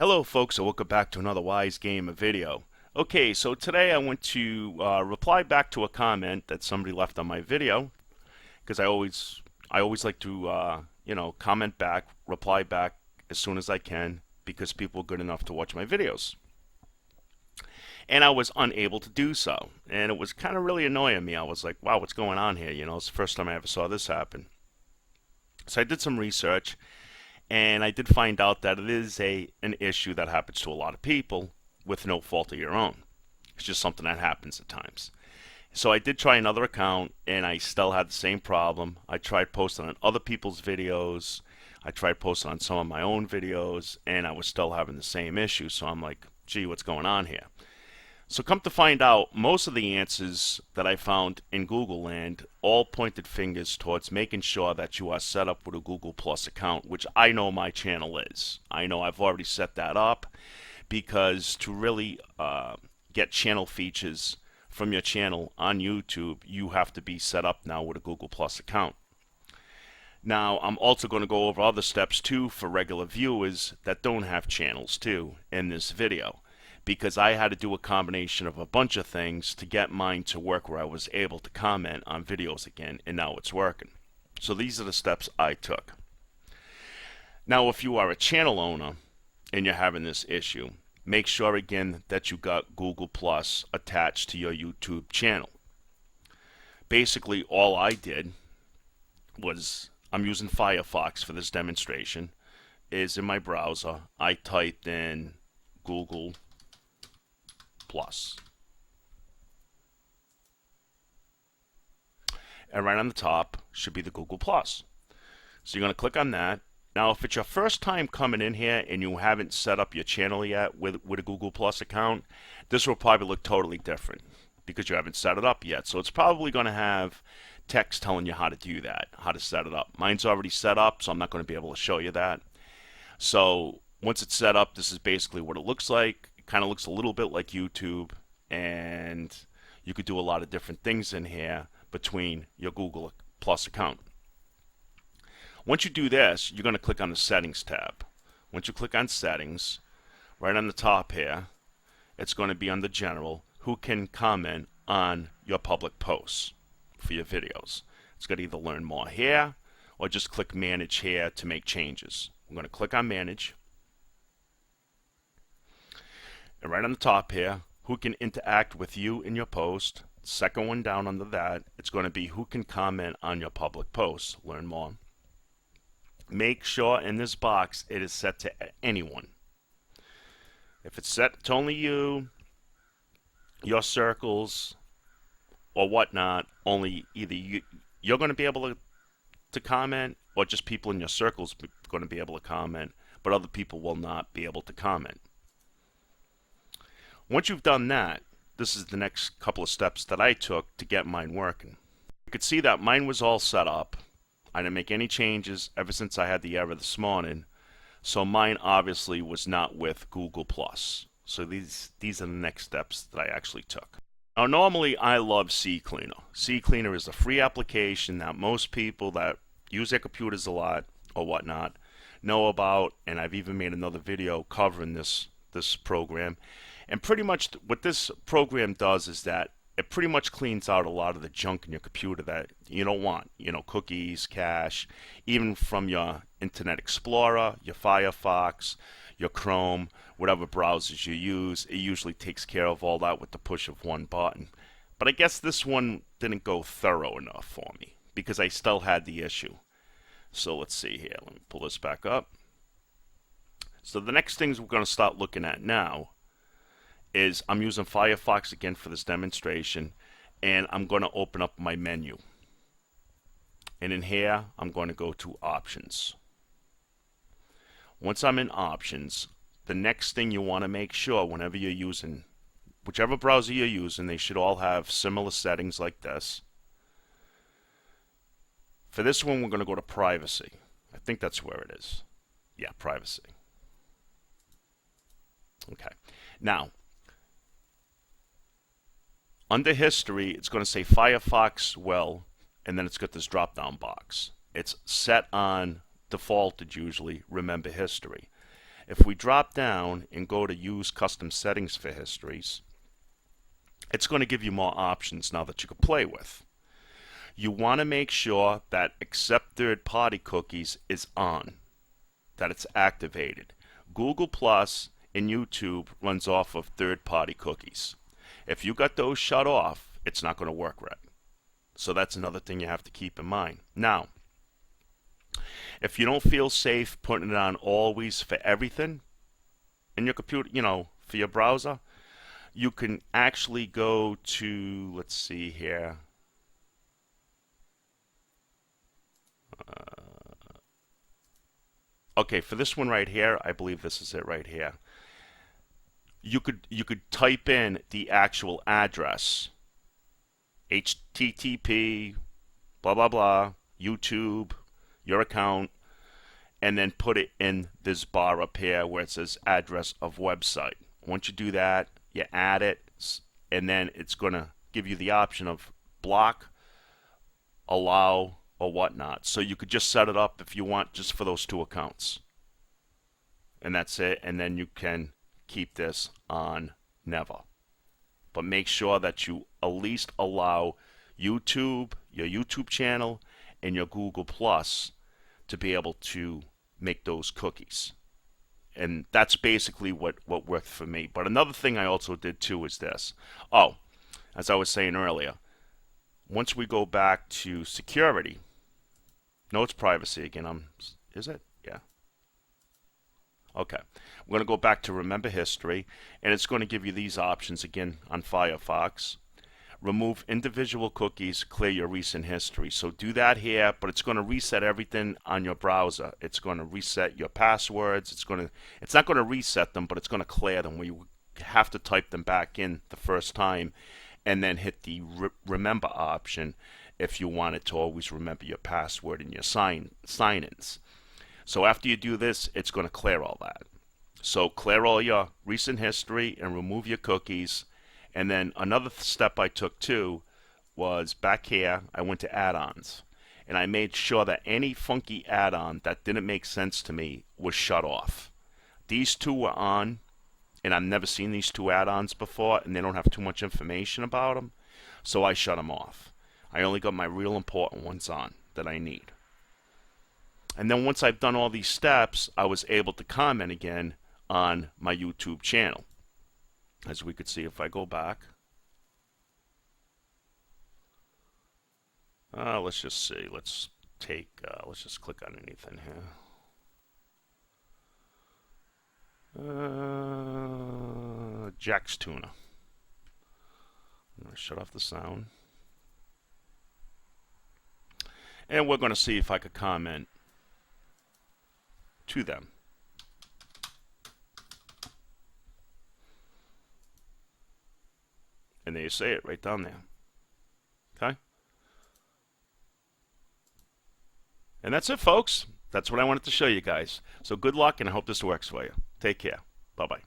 Hello folks, and welcome back to another Wizegamer video. Okay, so today I want to reply back to a comment that somebody left on my video, because I always like to comment back, reply back as soon as I can, because people are good enough to watch my videos. And I was unable to do so, and it was kind of really annoying me. I was like, wow, what's going on here? It's the first time I ever saw this happen. So I did some research, and I did find out that it is an issue that happens to a lot of people with no fault of your own. It's just something that happens at times. So I did try another account, and I still had the same problem. I tried posting on other people's videos. I tried posting on some of my own videos, and I was still having the same issue. So I'm like, gee, what's going on here? So come to find out, most of the answers that I found in Google land all pointed fingers towards making sure that you are set up with a Google Plus account, which I know my channel is. I know I've already set that up, because to really get channel features from your channel on YouTube, you have to be set up now with a Google Plus account. Now, I'm also going to go over other steps too for regular viewers that don't have channels too in this video, because I had to do a combination of a bunch of things to get mine to work where I was able to comment on videos again, and now it's working. So these are the steps I took. Now, if you are a channel owner and you're having this issue, make sure again that you got Google Plus attached to your YouTube channel. Basically, all I did was, I'm using Firefox for this demonstration, is in my browser, I typed in Google Plus. And right on the top should be the Google Plus. So you're going to click on that. Now, if it's your first time coming in here and you haven't set up your channel yet with a Google Plus account, this will probably look totally different because you haven't set it up yet. So it's probably going to have text telling you how to do that, how to set it up. Mine's already set up, so I'm not going to be able to show you that. So once it's set up, this is basically what it looks like. Kind of looks a little bit like YouTube, and you could do a lot of different things in here between your Google Plus account. Once you do this, you're going to click on the Settings tab. Once you click on Settings, right on the top here, it's going to be under General, who can comment on your public posts for your videos. It's going to either learn more here, or just click Manage here to make changes. I'm going to click on Manage. And right on the top here, who can interact with you in your post. Second one down under that, it's going to be who can comment on your public posts. Learn more. Make sure in this box it is set to anyone. If it's set to only you, your circles, or whatnot, only either you're going to be able to comment, or just people in your circles are going to be able to comment, but other people will not be able to comment. Once you've done that, this is the next couple of steps that I took to get mine working. You could see that mine was all set up. I didn't make any changes ever since I had the error this morning. So mine obviously was not with Google Plus. So these are the next steps that I actually took. Now, normally I love CCleaner. CCleaner is a free application that most people that use their computers a lot or whatnot know about, and I've even made another video covering this program. And pretty much what this program does is that it pretty much cleans out a lot of the junk in your computer that you don't want. Cookies, cache, even from your Internet Explorer, your Firefox, your Chrome, whatever browsers you use. It usually takes care of all that with the push of one button. But I guess this one didn't go thorough enough for me because I still had the issue. So let's see here. Let me pull this back up. So the next things we're going to start looking at now is I'm using Firefox again for this demonstration, and I'm going to open up my menu. And in here, I'm going to go to Options. Once I'm in Options, the next thing you want to make sure whenever you're using, whichever browser you're using, they should all have similar settings like this. For this one, we're going to go to Privacy. I think that's where it is. Yeah, Privacy. Okay. Now, under History, it's going to say Firefox Well, and then it's got this drop-down box. It's set on defaulted usually, Remember History. If we drop down and go to use custom settings for histories, it's going to give you more options now that you can play with. You want to make sure that accept third-party cookies is on, that it's activated. Google Plus and YouTube runs off of third-party cookies. If you got those shut off, it's not going to work right. So that's another thing you have to keep in mind. Now, if you don't feel safe putting it on always for everything in your computer, for your browser, you can actually go to, let's see here. Okay, for this one right here, I believe this is it right here. You could type in the actual address, HTTP, blah blah blah, YouTube, your account, and then put it in this bar up here where it says address of website. Once you do that, you add it, and then it's going to give you the option of block, allow, or whatnot. So you could just set it up if you want just for those two accounts. And that's it. And then you can keep this on never. But make sure that you at least allow YouTube, your YouTube channel, and your Google Plus to be able to make those cookies. And that's basically what worked for me. But another thing I also did too is this. Oh, as I was saying earlier, once we go back to security, no, it's privacy again. Is it? Yeah. Okay. We're going to go back to remember history, and it's going to give you these options again on Firefox. Remove individual cookies, clear your recent history. So do that here, but it's going to reset everything on your browser. It's going to reset your passwords. It's not going to reset them, but it's going to clear them where you have to type them back in the first time and then hit the remember option if you wanted to always remember your password and your sign-ins. So after you do this, it's going to clear all that. So clear all your recent history and remove your cookies. And then another step I took too was back here, I went to add-ons. And I made sure that any funky add-on that didn't make sense to me was shut off. These two were on, and I've never seen these two add-ons before, and they don't have too much information about them. So I shut them off. I only got my real important ones on that I need. And then once I've done all these steps, I was able to comment again on my YouTube channel. As we could see if I go back. Let's just see. Let's just click on anything here. Jack's Tuna. I'm going to shut off the sound. And we're going to see if I could comment to them. And there you say it right down there. Okay? And that's it, folks. That's what I wanted to show you guys. So good luck, and I hope this works for you. Take care. Bye-bye.